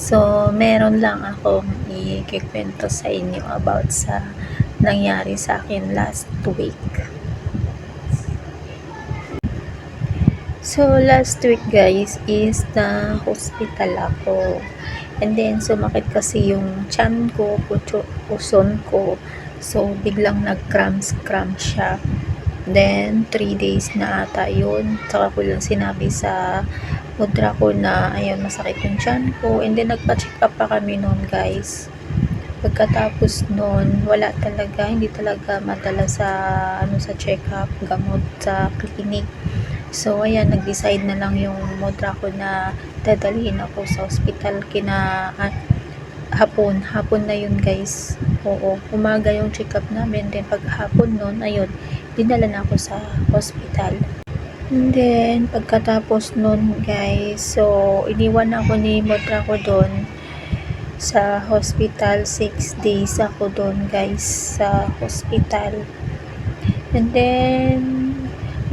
So, meron lang akong ikikwento sa inyo about sa nangyari sa akin last week. So, last week guys is na hospital ako. And then, sumakit kasi yung tiyan ko, puson ko. So, biglang nag-cramps siya. Then, 3 days na ata yun. Saka ko lang sinabi sa mudra ko na, ayun, masakit yung tiyan ko. And then, nagpa-check up pa kami noon guys. Pagkatapos noon, wala talaga, hindi talaga madala sa, sa check-up, gamot sa clinic. So, ayan, nag-decide na lang yung mudra ko na dadalhin ako sa hospital hapon na yun guys. Oo, umaga yung check-up namin, then pag hapon nun, ayun, dinala na ako sa hospital. And then, pagkatapos nun guys, so, iniwan ako ni mudra ko doon sa hospital. 6 days ako doon guys sa hospital. And then,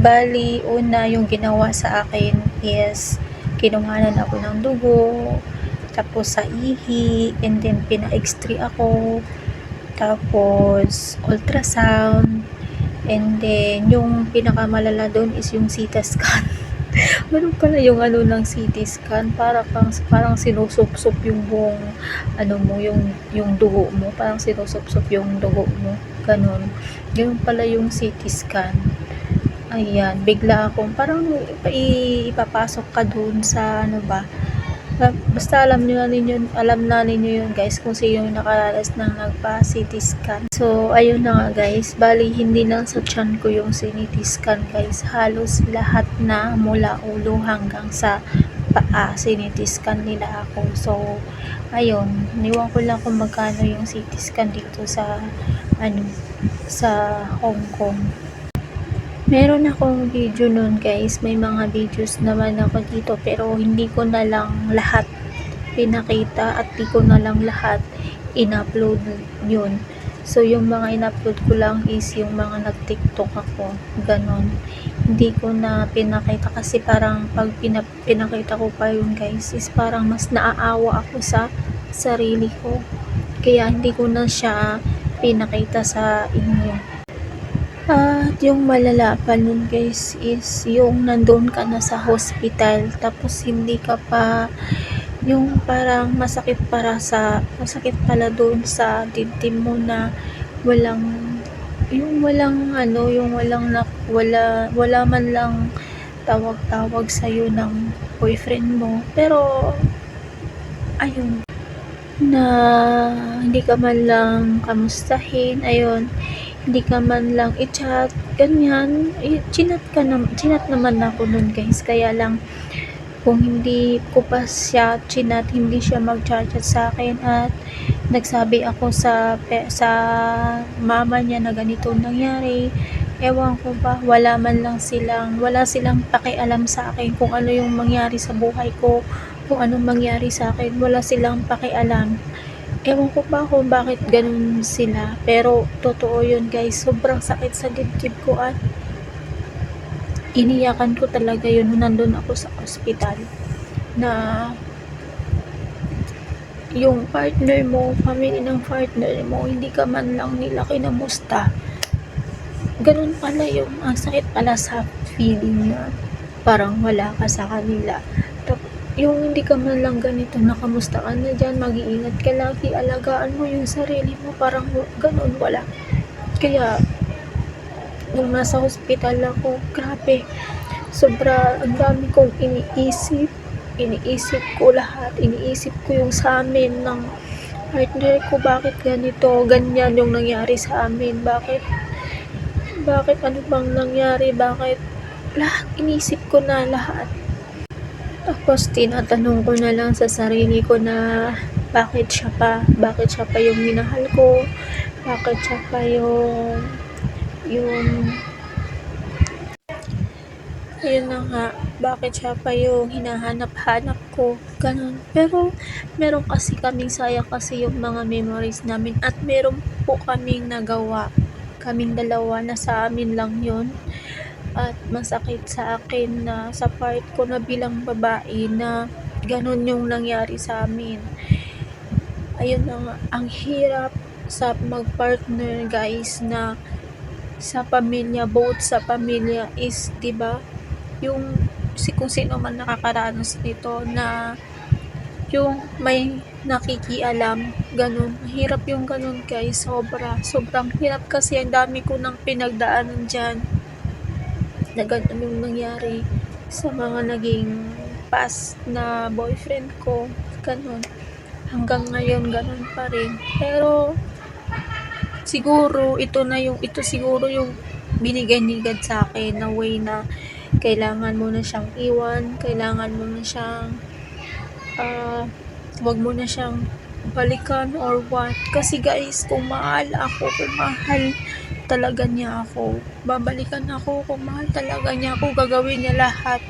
bali, una yung ginawa sa akin is kinuhanan ako ng dugo, tapos sa ihi, and then pina-x-ray ako, tapos ultrasound, and then yung pinakamalala doon is yung CT scan. Ganun pala yung ng CT scan, parang sinusupsup yung buong mo, yung dugo mo, parang sinusupsup yung dugo mo, ganun pala yung CT scan. Ayan, bigla akong parang ipapasok ka dun sa basta alam na ninyo yun guys kung sino yung nakaranas ng nagpa-CT scan. So, ayun na nga guys, bali hindi lang sa tiyan ko yung CT scan guys, halos lahat na mula ulo hanggang sa paa, CT scan nila ako. So, ayun, niwan ko lang kung magkano yung CT scan dito sa sa Hong Kong. Meron akong video nun guys, may mga videos naman ako dito pero hindi ko na lang lahat pinakita at di ko na lang lahat in-upload yun. So yung mga in-upload ko lang is yung mga nag-TikTok ako, ganon. Hindi ko na pinakita kasi parang pag pinakita ko pa yun guys is parang mas naaawa ako sa sarili ko. Kaya hindi ko na siya pinakita sa inyo. At yung malala pa nun guys is yung nandun ka na sa hospital tapos hindi ka pa yung parang masakit pala doon sa dibdib mo na wala man lang tawag sa'yo ng boyfriend mo, pero ayun, na hindi ka man lang kamustahin, ayun, hindi ka man lang i-chat, ganyan. Chinat naman ako nun guys, kaya lang kung hindi ko pa siya chinat, hindi siya mag-chat sa akin at nagsabi ako sa mama niya na ganito nangyari, ewan ko ba, wala silang pakialam sa akin kung ano yung mangyari sa buhay ko, kung anong mangyari sa akin, wala silang pakialam. Ewan ko ba kung bakit ganun sila, pero totoo yun guys, sobrang sakit sa dibdib ko at iniyakan ko talaga yun nung nandun ako sa hospital, na yung partner mo, family ng partner mo, hindi ka man lang nila kinamusta. Ganun pala yung, ang sakit pala sa feeling na parang wala ka sa kanila. Yung hindi ka man lang ganito, nakamusta ka na dyan, mag-iingat ka lagi, alagaan mo yung sarili mo, parang ganun, wala. Kaya, nung nasa hospital ako, grabe, sobra, ang dami kong iniisip ko lahat, iniisip ko yung sa amin ng partner ko, bakit ganito, ganyan yung nangyari sa amin, bakit ano bang nangyari, bakit, lahat, inisip ko na lahat. Tapos tinatanong ko na lang sa sarili ko na bakit siya pa yung minahal ko, bakit siya pa yung yun na nga, bakit siya pa yung hinahanap-hanap ko, ganun. Pero meron kasi kaming sayang kasi yung mga memories namin at meron po kaming nagawa, kaming dalawa na sa amin lang yun. At masakit sa akin na sa part ko na bilang babae na Ganon yung nangyari sa amin. Ayun na nga, ang hirap sa mag-partner guys, na sa pamilya, both sa pamilya is, 'di ba? Yung kung sino man nakakaranas nito, na yung may nakikialam, ganun. Mahirap yung ganun guys, sobrang hirap kasi ang dami ko nang pinagdaanan dyan, na ganun yung nangyari sa mga naging past na boyfriend ko, ganun. Hanggang ngayon ganun pa rin. Pero siguro ito siguro yung binigay ni God sa akin na way na kailangan mo na siyang iwan, kailangan mo na siyang wag mo na siyang balikan or what. Kasi guys, kung mahal talaga niya ako, babalikan ako. Kung mahal talaga niya ako, gagawin niya lahat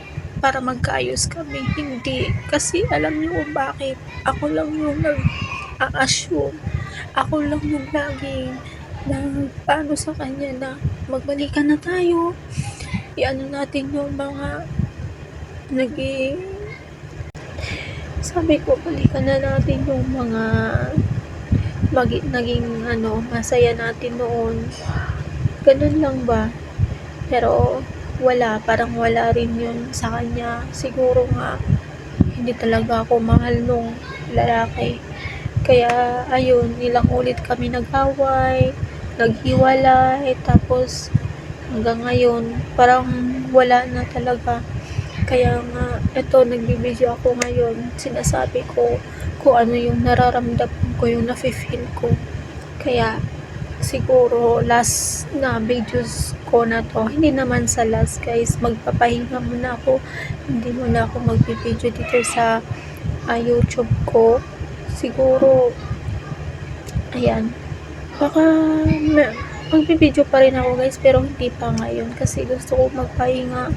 para magkaayos kami. Hindi, kasi alam niyo kung bakit. Ako lang yung nag-a-assume, ako lang yung laging na paano sa kanya na magbalikan na tayo, iano natin yung mga naging, sabi ko, balikan na natin yung mga naging masaya natin noon. Ganun lang ba? Pero parang wala rin yun sa kanya. Siguro nga, hindi talaga ako mahal nung lalaki. Kaya, ayun, ilang ulit kami nag-away, naghiwalay, tapos hanggang ngayon, parang wala na talaga. Kaya nga, eto, nagbibideo ako ngayon, sinasabi ko kung ano yung nararamdaman ko, yung nafe-feel ko. Kaya, siguro, last na videos ko na to, hindi naman sa last guys, magpapahinga muna ako, hindi muna ako magbibideo dito sa YouTube ko. Siguro, ayan, baka magbibideo pa rin ako guys, pero hindi pa ngayon, kasi gusto ko magpahinga,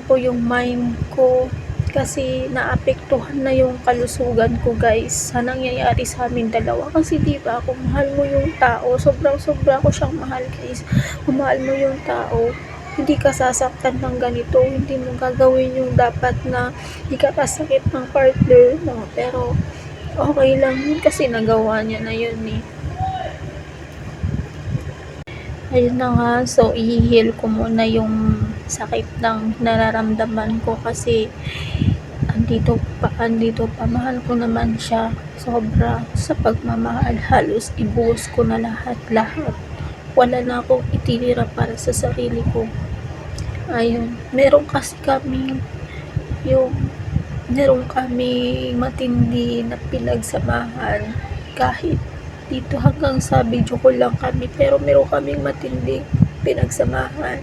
ko yung mind ko, kasi naapektuhan na yung kalusugan ko guys sa nangyayari sa amin dalawa. Kasi diba, kung mahal mo yung tao, sobrang ko siyang mahal guys, kung mahal mo yung tao, hindi ka sasaktan ng ganito, hindi mo gagawin yung dapat na ikakasakit ng partner mo. Pero okay lang yun kasi nagawa niya na yun Ayun na nga, so i-heal ko muna yung sakit ng nararamdaman ko, kasi andito pa, mahal ko naman siya sobra. Sa pagmamahal, halos ibuhos ko na lahat, wala na akong itinira para sa sarili ko. Ayun, meron kami matindi na pinagsamahan, kahit dito hanggang sa video ko lang kami, pero meron kaming matinding pinagsamahan.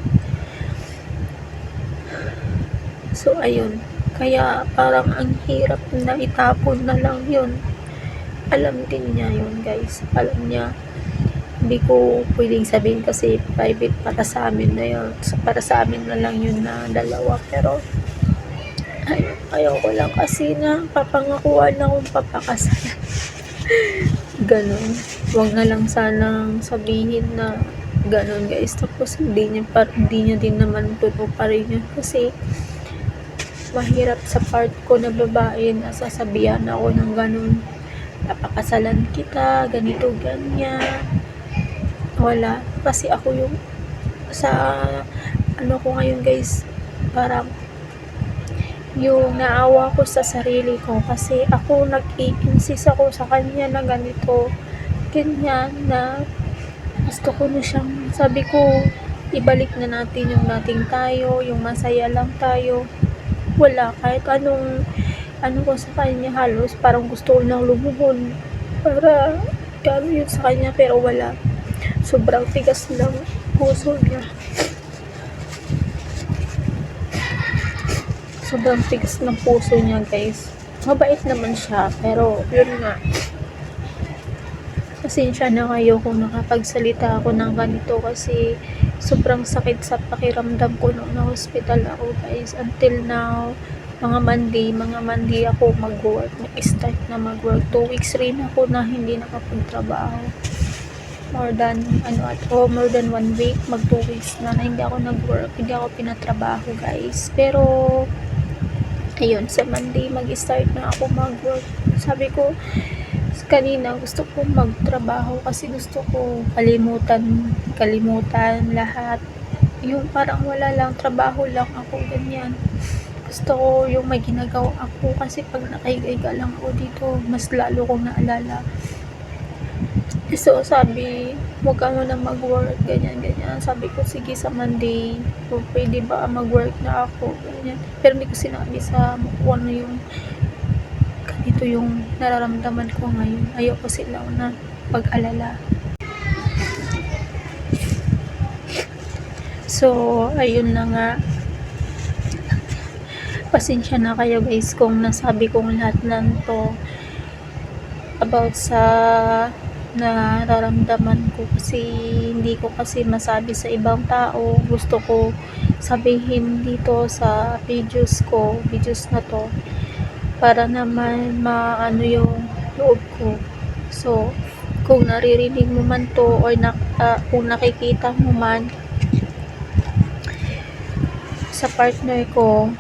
So ayun, kaya parang ang hirap na itapon na lang yun. Alam din niya yun guys, alam niya. Hindi ko pwedeng sabihin kasi private para sa amin na yun, para sa amin na lang yun na dalawa. Pero ayaw ko lang kasi na papangakuan na akong papakasalan. Ganun, wag na lang sanang sabihin na ganun guys, tapos hindi niya din naman tutuparin yun. Kasi mahirap sa part ko na babae na sasabihan ako ng ganun, papakasalan kita, ganito, ganyan. Wala, kasi ako yung sa ko ngayon guys, parang yung naawa ko sa sarili ko, kasi ako nag-i-insist ako sa kanya na ganito, ganyan, na gusto ko na siyang, sabi ko, ibalik na natin yung nating tayo, yung masaya lang tayo. Wala, kahit ko sa kanya, halos parang gusto ko nang lumuhon para gano'n yun sa kanya, pero wala. Sobrang tigas ng puso niya. Sobrang tigas ng puso niya guys. Mabait naman siya, pero yun nga, pasensya na kayo kung nakapagsalita ako ng ganito, kasi sobrang sakit sa pakiramdam ko nung na-hospital ako guys. Until now, mga Monday ako mag-work, nag-start na mag-work. 2 weeks rin ako na hindi nakapagtrabaho. More than 1 week, mag 2 weeks na hindi ako nag-work, hindi ako pinatrabaho guys. Pero ayun, sa Monday mag-start na ako mag-work. Sabi ko kanina gusto ko magtrabaho kasi gusto ko kalimutan lahat, yung parang wala lang, trabaho lang ako, ganyan. Gusto ko yung may ginagawa ako kasi pag nakahiga lang ako dito, mas lalo kong naalala. So, sabi, huwag ka muna mag-work, ganyan. Sabi ko, sige sa Monday, pwede ba mag-work na ako, ganyan. Pero hindi ko sinabi sa kung ano yung, ganito yung nararamdaman ko ngayon. Ayoko sila na pag-alala. So, ayun na nga. Pasensya na kayo guys kung nasabi kong lahat ng to about sa nararamdaman ko, kasi hindi ko kasi masabi sa ibang tao. Gusto ko sabihin dito sa videos na to para naman maano yung loob ko. So kung naririnig mo man to or kung nakikita mo man sa partner ko,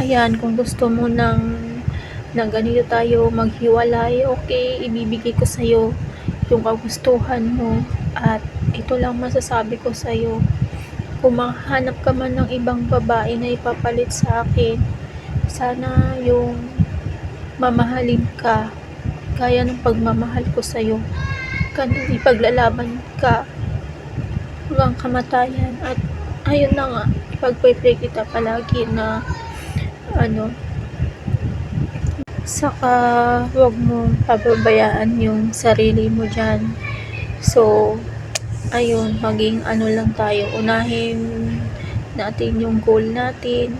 ayan, kung gusto mo na ganito tayo maghiwalay, okay, ibibigay ko sa'yo yung kagustuhan mo, at ito lang masasabi ko sa'yo, kung mahanap ka man ng ibang babae na ipapalit sa akin, sana yung mamahalin ka kaya ng pagmamahal ko sa'yo, ganun, ipaglalaban ka hanggang kamatayan. At ayun na nga, ipagpipray kita palagi na saka huwag mo pababayaan yung sarili mo dyan. So ayun, maging lang tayo, unahin natin yung goal natin,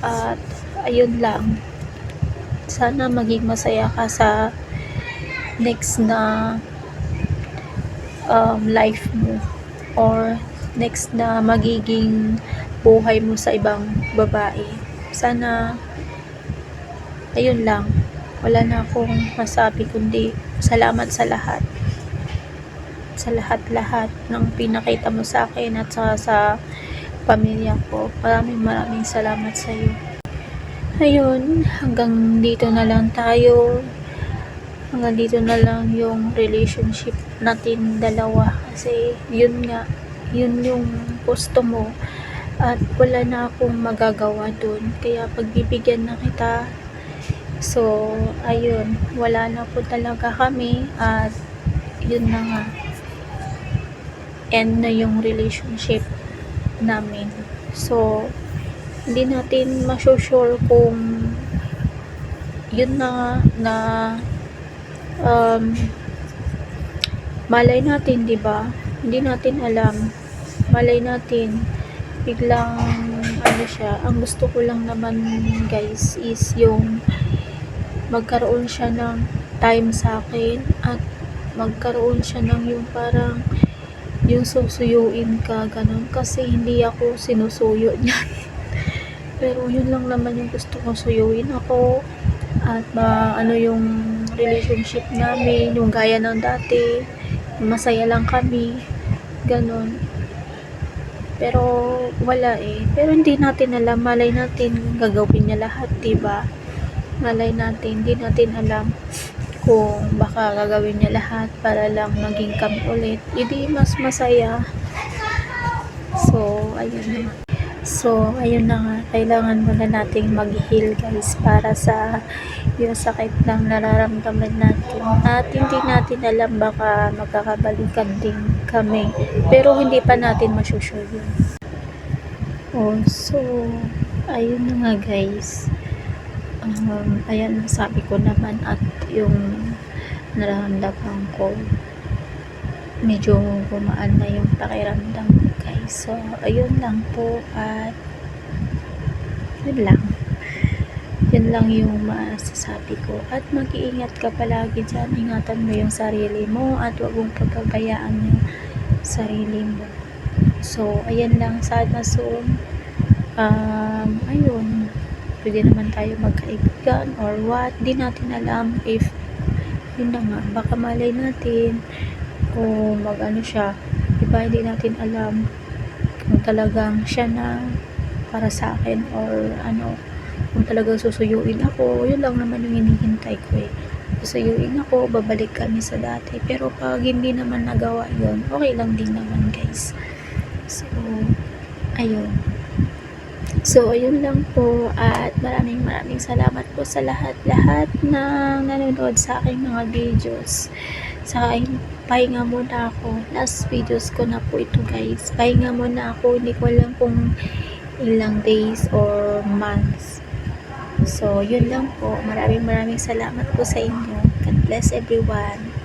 at ayun lang, sana maging masaya ka sa next na life mo, or next na magiging buhay mo sa ibang babae. Sana ayun lang, wala na akong masabi kundi salamat sa lahat ng pinakita mo sa akin at sa pamilya ko. Maraming salamat sa iyo. Ayun, hanggang dito na lang tayo. Hanggang dito na lang yung relationship natin dalawa, kasi yun yung gusto mo at wala na akong magagawa dun, kaya pagbibigyan na kita. So ayun, wala na po talaga kami, at yun na nga, end na yung relationship namin. So hindi natin masusure kung yun na malay natin, di ba? Hindi natin alam, malay natin biglang siya. Ang gusto ko lang naman guys is yung magkaroon siya ng time sa akin, at magkaroon siya ng yung parang yung susuyuin ka, ganun, kasi hindi ako sinusuyo niyan. Pero yun lang naman yung gusto ko, suyuin ako, at yung relationship namin yung gaya ng dati, masaya lang kami, ganun. Pero wala pero hindi natin alam, malay natin gagawin niya lahat, diba? Malay natin, hindi natin alam kung baka gagawin niya lahat para lang maging kami ulit, hindi mas masaya. So ayun na nga, kailangan muna nating mag-heal guys, para sa yung sakit ng nararamdaman natin, at hindi natin alam, baka magkakabalikan din kami, pero hindi pa natin masusure yun. So ayun na nga guys, ayan, sabi ko naman, at yung nararamdaman ko, medyo gumaan na yung pakiramdam ko guys. So ayun lang po, at yun lang yung masasabi ko, at mag-iingat ka palagi dyan, ingatan mo yung sarili mo, at huwag mong pababayaan yung sarili mo. So ayan lang, sana soon ayun, pwede naman tayo magkaibigan or what, di natin alam. If yun na nga, baka malay natin kung siya, diba, hindi natin alam kung talagang siya na para sa akin, or ano, kung talagang susuyuin ako, yun lang naman yung hinihintay ko eh. Susuyuin ako, babalik kami sa dati. Pero pag hindi naman nagawa yun, okay lang din naman guys. So, ayun. So, ayun lang po, at maraming salamat po sa lahat-lahat na nanonood sa aking mga videos. Sa pahinga muna ako. Last videos ko na po ito guys. Pahinga muna ako. Hindi ko alam kung ilang days or months. So, yun lang po. Maraming salamat po sa inyo. God bless everyone.